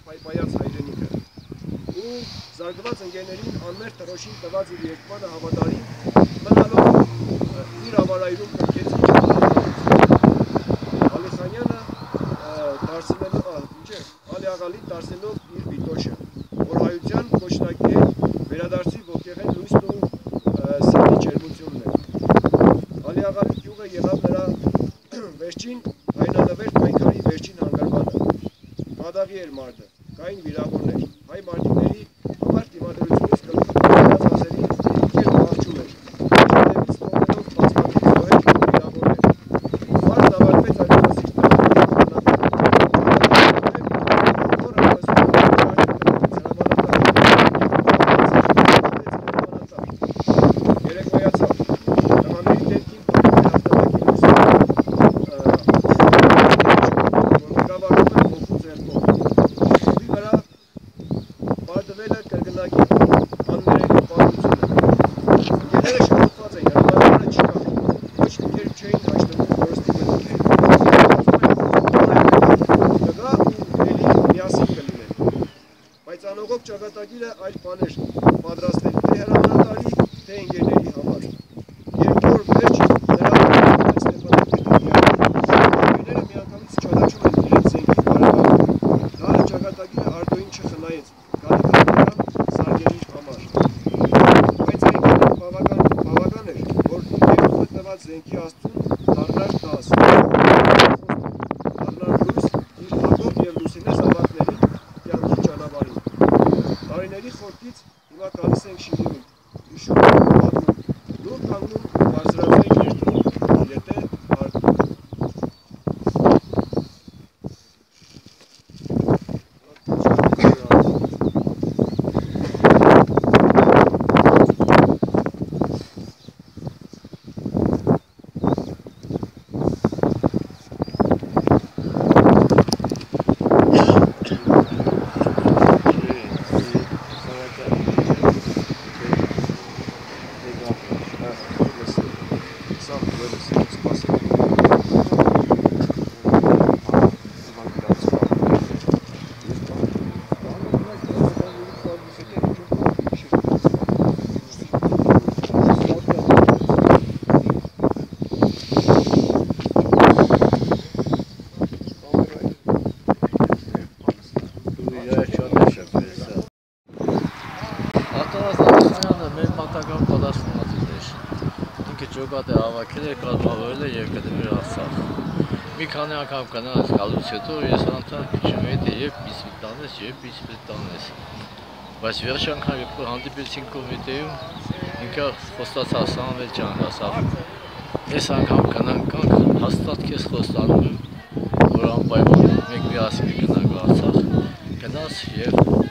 Պայպայած հայրենիքը ու զարգված ընկերներին անմեր տրոշին տված իր երկմանը հավատարին մնալով իր ավարայրում կրկեց Ալի Աղալին դարձնելով իր վիտոշը, որ հայության կոչնակի հետ վերադարձի ոգեղեն լույսն ու սիրտի ջերմությունն է։ Ալի Աղալի գյուղը եղավ նրա վերջին հայրենավեր պայքարի վերջին հանգրվանը։ Մադաղի էր մարդը, կային վիրավորներ, հայ մարդիկների համար դիմադրությունից կլուխ ասերի և պահճում էր, շատևից թողնելով բազմաթիվ զոհեր ու վիրավորներ։ Մարդն ավարտվեց այլմասիշ ճակատագիրը այլ բաներ պատրաստել, թե հրամանատարի, թե ընկերների համար։ Երբ որ վերջին նրա ընկերները միանգամից չադաչում են իրենց զենքի բարեկամը, դա ճակատագիրը Արտոյին չխնայեց, գալիքական սարգերի համար։ Բայց այն բավական էր, որ երկու գտնված զենքի աստծուն դառնար 10, դառնար լույս իր հակով և լուսինես ավակներին կյանքի ճանապարհին։ Տարիների խորքից հիմա գալիս ենք Շիրիմին, հիշում ենք պատմում, նոր կանգնում ու բարձրացնում ենք երկրում, եթե հարկում։ Ջոկատ է հավաքել է, կազմավորել է և կդրվել Արցախ։ մի քանի անգամ գնաց գալուց հետո ես անդամ քիչում էի թե եւ պիսպի տանես, եւ պիսպի տանես։ Բայց վերջ անգամ երբ հանդիպեցինք կոմիտեում, ինքը խոստացավ Սամվել ջան, ասավ, այս անգամ գնանք, հաստատ քեզ խոստանում եմ, որ անպայման մենք միասին կգնանք Արցախ, գնաց եւ